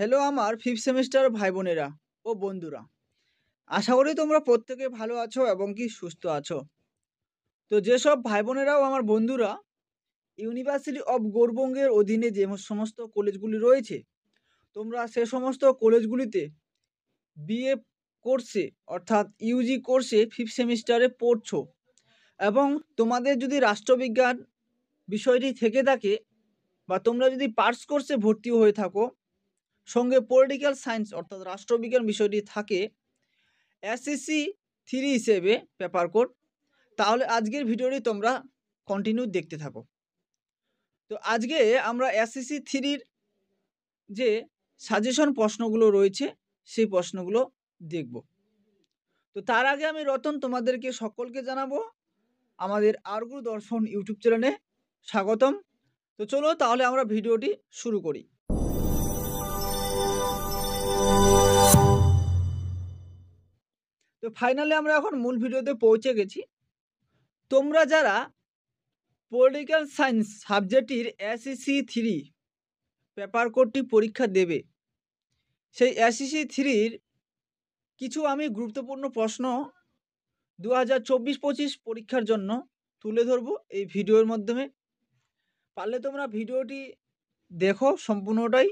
Hello আমার fifth semester ভাই বোনেরা ও বন্ধুরা, আশা করি তোমরা প্রত্যেকে ভালো আছো এবং কি সুস্থ আছো। তো যেসব ভাই বোনেরাও আমার বন্ধুরা ইউনিভার্সিটি অফ গৌড়বঙ্গের অধীনে যে সমস্ত কলেজগুলি রয়েছে, তোমরা সে সমস্ত কলেজগুলিতে বিএ কোর্সে অর্থাৎ ইউজি কোর্সে ফিফথ সেমিস্টারে পড়ছো এবং তোমাদের যদি রাষ্ট্রবিজ্ঞান বিষয়টি থেকে থাকে বা তোমরা যদি পার্টস কোর্সে ভর্তি হয়ে থাকো, সঙ্গে পলিটিক্যাল সায়েন্স অর্থাৎ রাষ্ট্রবিজ্ঞান বিষয়টি থাকে এসএসসি 3 হিসেবে পেপার কোড, তাহলে আজকের ভিডিওটি তোমরা কন্টিনিউ দেখতে থাকো। তো আজকে আমরা এসএসসি 3-র যে সাজেশন প্রশ্নগুলো রয়েছে সেই প্রশ্নগুলো দেখব। তো তার আগে আমি রতন তোমাদেরকে সকলকে জানাবো আমাদের আরগুরু দর্শন ইউটিউব চ্যানেলে স্বাগতম। তো চলো তাহলে আমরা ভিডিওটি শুরু করি। তো ফাইনালি আমরা এখন মূল ভিডিওতে পৌঁছে গেছি। তোমরা যারা পলিটিক্যাল সায়েন্স সাবজেক্টের এসএসসি 3 পেপার কোডটি পরীক্ষা দেবে, সেই এসএসসি 3-র কিছু আমি গুরুত্বপূর্ণ প্রশ্ন 2024-25 পরীক্ষার জন্য তুলে ধরবো এই ভিডিওর মাধ্যমে। পারলে তোমরা ভিডিওটি দেখো সম্পূর্ণটাই,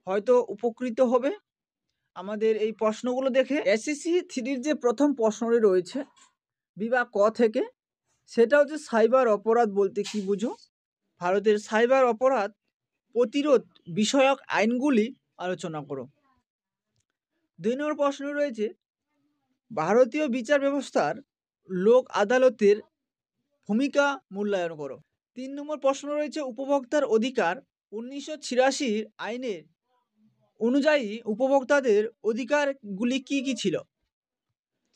হয়তো উপকৃত হবে আমাদের এই প্রশ্নগুলো দেখে। এসএসসি 3-র যে প্রথম প্রশ্নটি রয়েছে বিভাগ ক থেকে, সেটা হচ্ছে সাইবার অপরাধ বলতে কি বুঝো, ভারতের সাইবার অপরাধ প্রতিরোধ বিষয়ক আইনগুলি আলোচনা করো। 2 নম্বর প্রশ্ন রয়েছে ভারতীয় বিচার ব্যবস্থার লোক আদালতের ভূমিকা মূল্যায়ন করো। 3 নম্বর প্রশ্ন রয়েছে উপভোক্তার অধিকার 1986 আইনের অনুযায়ী উপভোক্তাদের অধিকারগুলি কি কি ছিল।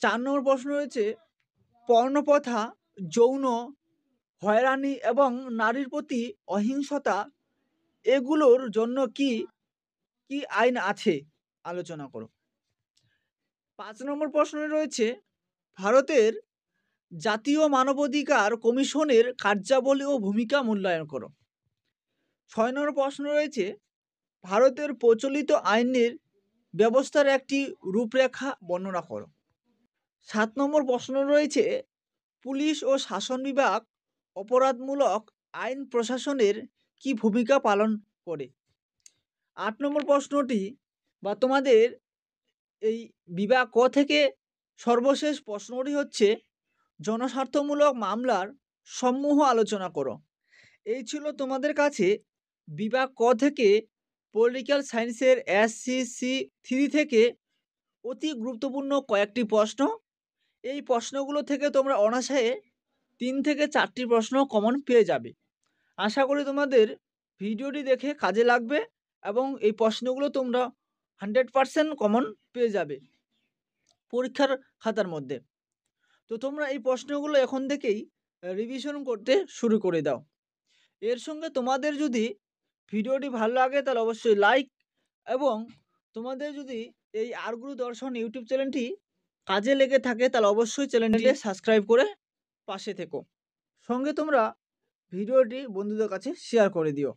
4 নম্বর প্রশ্ন রয়েছে পর্ণপ্রথা, যৌন হয়রানি এবং নারীর প্রতি অহিংসতা এগুলোর জন্য কি কি আইন আছে আলোচনা করো। 5 নম্বর প্রশ্নে রয়েছে ভারতের জাতীয় মানবাধিকার কমিশনের কার্যাবলী ও ভূমিকা মূল্যায়ন করো। 6 নম্বর প্রশ্ন রয়েছে ভারতের প্রচলিত আইনের ব্যবস্থার একটি রূপরেখা বর্ণনা করো। 7 নম্বর প্রশ্ন রয়েছে পুলিশ ও শাসন বিভাগ অপরাধমূলক আইন প্রশাসনের কি ভূমিকা পালন করে। 8 নম্বর প্রশ্নটি বা তোমাদের এই বিভাগ ক থেকে সর্বশেষ প্রশ্নটি হচ্ছে জনস্বার্থমূলক মামলার সমূহ আলোচনা করো। এই ছিল তোমাদের কাছে বিভাগ ক থেকে পলিটিক্যাল সায়েন্সের এসএসসি 3 থেকে অতি গুরুত্বপূর্ণ কয়েকটি প্রশ্ন। এই প্রশ্নগুলো থেকে তোমরা অনায়াসে 3 থেকে 4টি প্রশ্ন কমন পেয়ে যাবে। আশা করি তোমাদের ভিডিওটি দেখে কাজে লাগবে এবং এই প্রশ্নগুলো তোমরা 100% কমন পেয়ে যাবে পরীক্ষার খাতার মধ্যে। তো তোমরা এই প্রশ্নগুলো এখন থেকেই রিভিশন করতে শুরু করে দাও। এর সঙ্গে তোমাদের যদি ভিডিওটি ভালো লাগে তাহলে অবশ্যই লাইক, এবং তোমাদের যদি এই আরগুরু দর্শন ইউটিউব চ্যানেলটি কাজে লেগে থাকে তাহলে অবশ্যই চ্যানেলটি সাবস্ক্রাইব করে পাশে থেকো। সঙ্গে তোমরা ভিডিওটি বন্ধুদের কাছে শেয়ার করে দিও।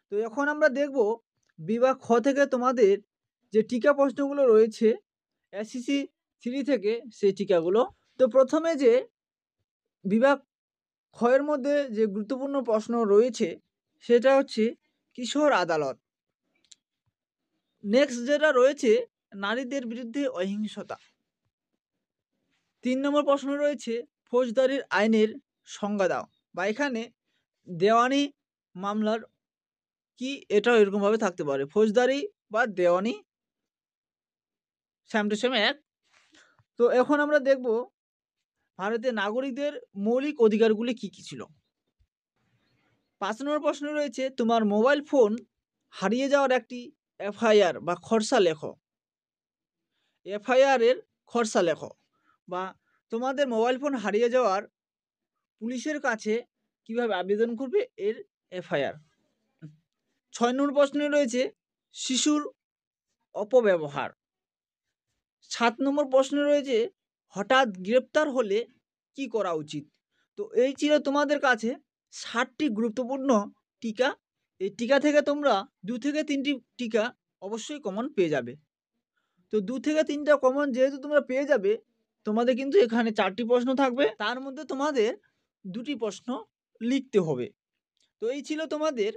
তো এখন আমরা দেখব বিভাগ খ থেকে তোমাদের যে টিকা প্রশ্নগুলো রয়েছে এসএসসি 3 থেকে সেই টিকাগুলো। তো প্রথমে যে বিভাগ ক্ষয়ের মধ্যে যে গুরুত্বপূর্ণ প্রশ্ন রয়েছে সেটা হচ্ছে কিশোর আদালত। নেক্সট যেটা রয়েছে নারীদের বিরুদ্ধে অহিংসতা। 3 নম্বর প্রশ্ন রয়েছে ফৌজদারির আইনের সংজ্ঞা দাও, বা এখানে দেওয়ানি মামলার কি, এটাও এরকমভাবে থাকতে পারে ফৌজদারি বা দেওয়ানি সেম টু সেম এক। তো এখন আমরা দেখব ভারতের নাগরিকদের মৌলিক অধিকারগুলি কি কি ছিল। 5 নম্বর প্রশ্ন রয়েছে তোমার মোবাইল ফোন হারিয়ে যাওয়ার একটি এফআইআর বা খরচা লেখো। এফআইআর এর খরচা লেখো, বা তোমাদের মোবাইল ফোন হারিয়ে যাওয়ার পুলিশের কাছে কিভাবে আবেদন করবে এর এফআইআর। 6 নম্বর প্রশ্নে রয়েছে শিশুর অপব্যবহার। 7 নম্বর প্রশ্নে রয়েছে হঠাৎ গ্রেপ্তার হলে কি করা উচিত। তো এই ছিল তোমাদের কাছে 60টি গুরুত্বপূর্ণ টিকা। এই টিকা থেকে তোমরা 2 থেকে 3টি টিকা অবশ্যই কমন পেয়ে যাবে। তো 2 থেকে 3টা কমন যেহেতু তোমরা পেয়ে যাবে, তোমাদের কিন্তু এখানে 4টি প্রশ্ন থাকবে। তার মধ্যে তোমাদের 2টি প্রশ্ন লিখতে হবে। তো এই ছিল তোমাদের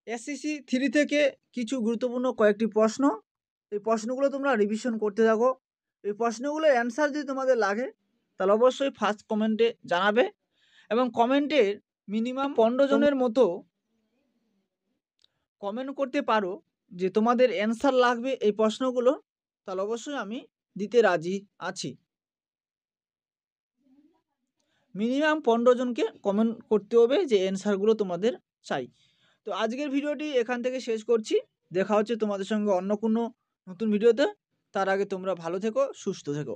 এসএসসি 3 থেকে কিছু গুরুত্বপূর্ণ কয়েকটি প্রশ্ন। এই প্রশ্নগুলো তোমরা রিভিশন করতে থাকো। এই প্রশ্নগুলোর অ্যান্সার যদি তোমাদের লাগে তাহলে অবশ্যই ফার্স্ট কমেন্টে জানাবে, এবং কমেন্টের মিনিমাম 15 জনের মতো কমেন্ট করতে পারো যে তোমাদের অ্যান্সার লাগবে এই প্রশ্নগুলো, তাহলে অবশ্যই আমি দিতে রাজি আছি। মিনিমাম 15 জনকে কমেন্ট করতে হবে যে অ্যান্সারগুলো তোমাদের চাই। তো আজকের ভিডিওটি এখান থেকে শেষ করছি। দেখা হচ্ছে তোমাদের সঙ্গে অন্য কোনো নতুন ভিডিওতে। তার আগে তোমরা ভালো থেকো, সুস্থ থেকো।